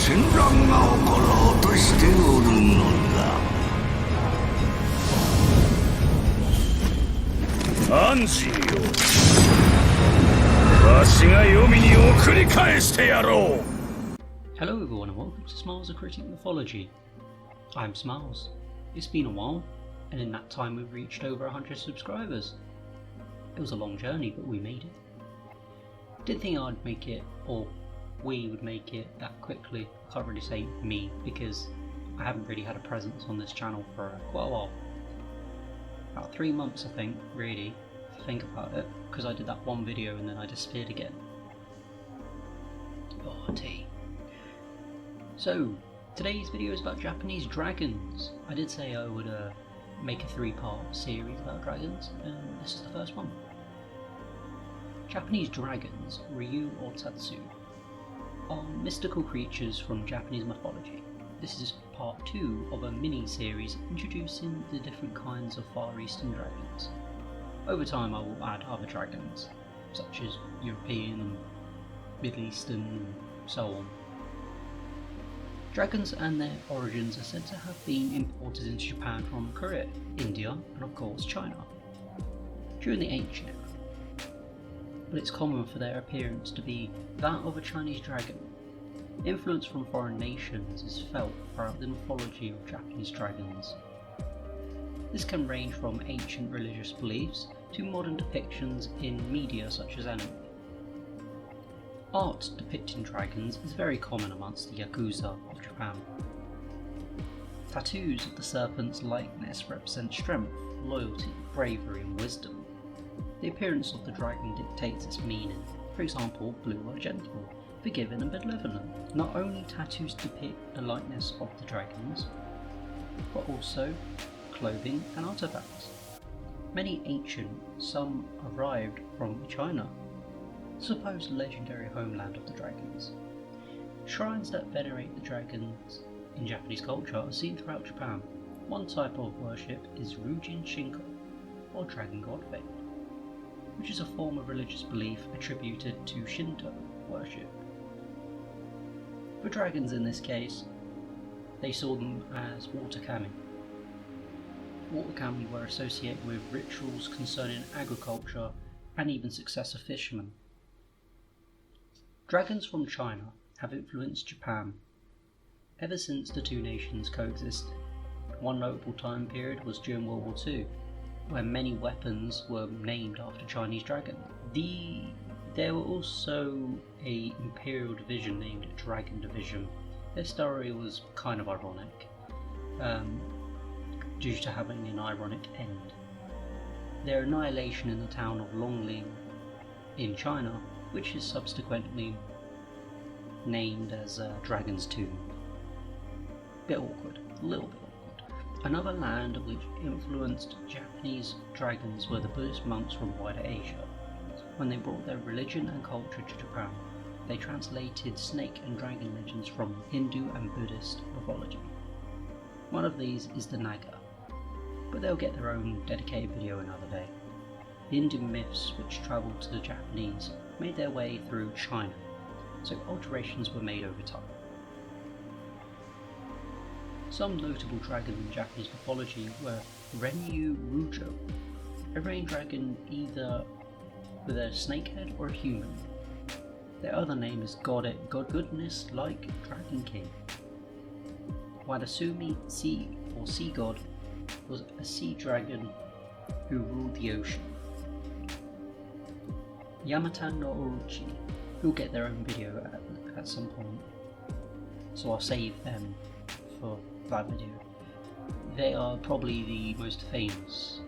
戦乱が起ころうとしておるのだ。安心よ。わしが黄泉に送り返してやろう。 Hello everyone and welcome to Smiles a Critic Mythology. I'm Smiles. It's been a while, and in that time we've reached over 100 subscribers. It was a long journey, but we made it. Didn't think I'd make it, or we would make it that quickly. I can't really say me, because I haven't really had a presence on this channel for quite a while. About 3 months I think, really, if you think about it, because I did that one video and then I disappeared again. Oh, tea. So, today's video is about Japanese dragons. I did say I would make a 3-part series about dragons, and this is the first one. Japanese dragons, Ryu or Tatsu, are mystical creatures from Japanese mythology. This is part 2 of a mini-series introducing the different kinds of Far Eastern dragons. Over time I will add other dragons, such as European and Middle Eastern and so on. Dragons and their origins are said to have been imported into Japan from Korea, India and of course China during the ancient era. But it's common for their appearance to be that of a Chinese dragon. Influence from foreign nations is felt throughout the mythology of Japanese dragons. This can range from ancient religious beliefs to modern depictions in media such as anime. Art depicting dragons is very common amongst the Yakuza of Japan. Tattoos of the serpent's likeness represent strength, loyalty, bravery and wisdom. The appearance of the dragon dictates its meaning. For example, blue are gentle, forgiving and benevolent. Not only tattoos depict the likeness of the dragons, but also clothing and artifacts. Many ancient, some arrived from China, the supposed legendary homeland of the dragons. Shrines that venerate the dragons in Japanese culture are seen throughout Japan. One type of worship is Rujin Shinko, or dragon god faith, which is a form of religious belief attributed to Shinto worship. For dragons in this case, they saw them as water kami. Water kami were associated with rituals concerning agriculture and even success of fishermen. Dragons from China have influenced Japan ever since the two nations coexisted. One notable time period was during World War II, where many weapons were named after Chinese dragon. There were also a imperial division named Dragon Division. Their story was kind of ironic, due to having an ironic end. Their annihilation in the town of Longling in China, which is subsequently named as Dragon's Tomb. Bit awkward, a little bit awkward. Another land which influenced Japanese dragons were the Buddhist monks from wider Asia. When they brought their religion and culture to Japan, they translated snake and dragon legends from Hindu and Buddhist mythology. One of these is the Naga, but they'll get their own dedicated video another day. The Indian myths which travelled to the Japanese made their way through China, so alterations were made over time. Some notable dragons in Japanese mythology were Renyu Rujo, a rain dragon either with a snake head or a human. Their other name is God Goodness like Dragon King. Wadasumi Sea or Sea God was a sea dragon who ruled the ocean. Yamata no Orochi, who'll get their own video at some point, so I'll save them for that video. They are probably the most famous,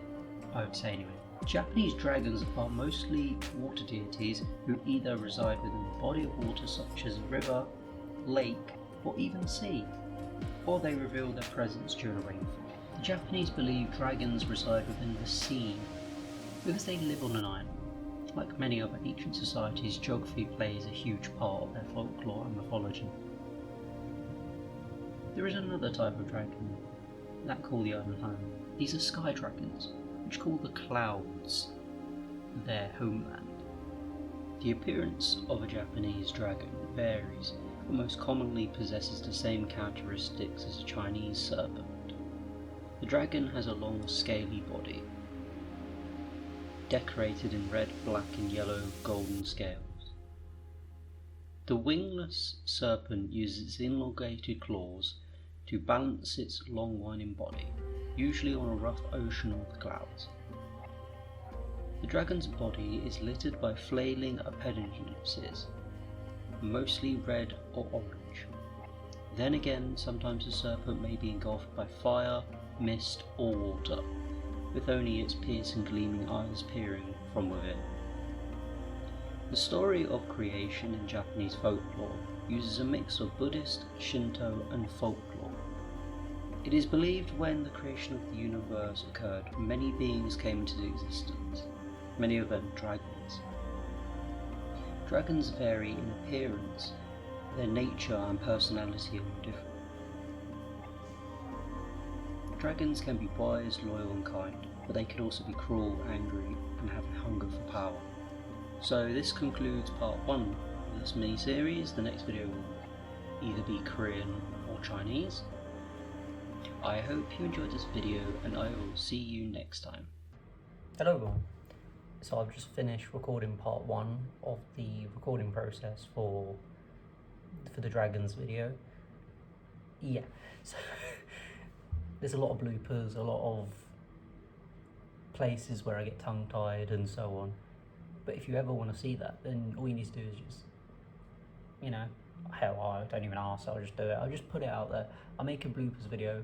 I would say anyway. Japanese dragons are mostly water deities who either reside within a body of water such as a river, lake or even sea, or they reveal their presence during a rainfall. The Japanese believe dragons reside within the sea because they live on an island. Like many other ancient societies, geography plays a huge part of their folklore and mythology. There is another type of dragon that call the island home. These are sky dragons, which call the clouds their homeland. The appearance of a Japanese dragon varies but most commonly possesses the same characteristics as a Chinese serpent. The dragon has a long, scaly body, decorated in red, black and yellow golden scales. The wingless serpent uses its elongated claws to balance its long winding body, usually on a rough ocean of the clouds. The dragon's body is littered by flailing appendages, mostly red or orange. Then again, sometimes the serpent may be engulfed by fire, mist or water, with only its piercing gleaming eyes peering from within. The story of creation in Japanese folklore uses a mix of Buddhist, Shinto and folklore. It is believed when the creation of the universe occurred, many beings came into existence, many of them dragons. Dragons vary in appearance, their nature and personality are different. Dragons can be wise, loyal and kind, but they can also be cruel, angry and have a hunger for power. So this concludes part 1 of this mini-series. The next video will either be Korean or Chinese. I hope you enjoyed this video and I will see you next time. Hello everyone. So I've just finished recording part 1 of the recording process for the dragons video. Yeah, so there's a lot of bloopers, a lot of places where I get tongue-tied and so on. But if you ever want to see that, then all you need to do is just, you know, hell, I don't even ask, I'll just do it. I'll just put it out there. I'll make a bloopers video.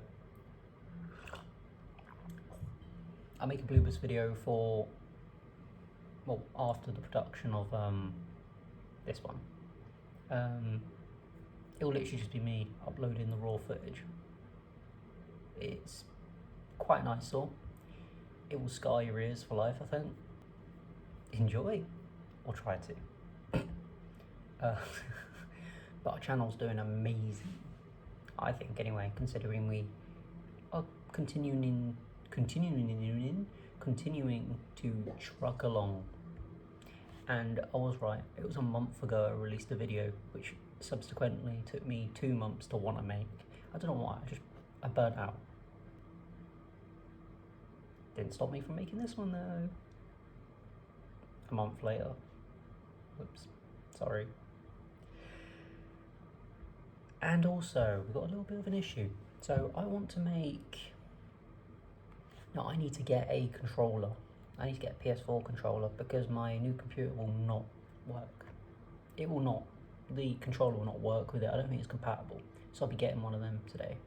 For, well, after the production of this one. It will literally just be me uploading the raw footage. It's quite nice, so it will scar your ears for life, I think. Enjoy, or try to. But our channel's doing amazing, I think, anyway, considering we are continuing to truck along. And I was right, it was a month ago I released a video which subsequently took me 2 months to want to make. I don't know why, I burnt out. Didn't stop me from making this one though. A month later. Whoops, sorry. And also, we've got a little bit of an issue. So I want to make... No, I need to get a controller. I need to get a PS4 controller because my new computer will not work. It will not. The controller will not work with it. I don't think it's compatible. So I'll be getting one of them today.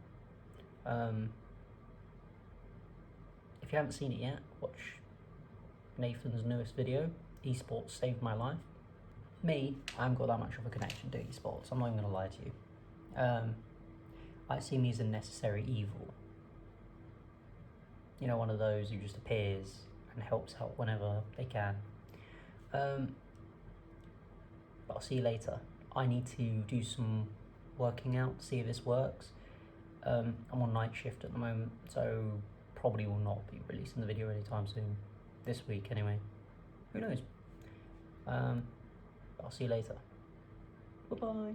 If you haven't seen it yet, watch Nathan's newest video, Esports Saved My Life. Me, I haven't got that much of a connection to esports, I'm not even going to lie to you. I see me as a necessary evil. You know, one of those who just appears and helps out whenever they can. But I'll see you later. I need to do some working out, see if this works. I'm on night shift at the moment, so probably will not be releasing the video anytime soon. This week anyway. Who knows? I'll see you later. Bye-bye.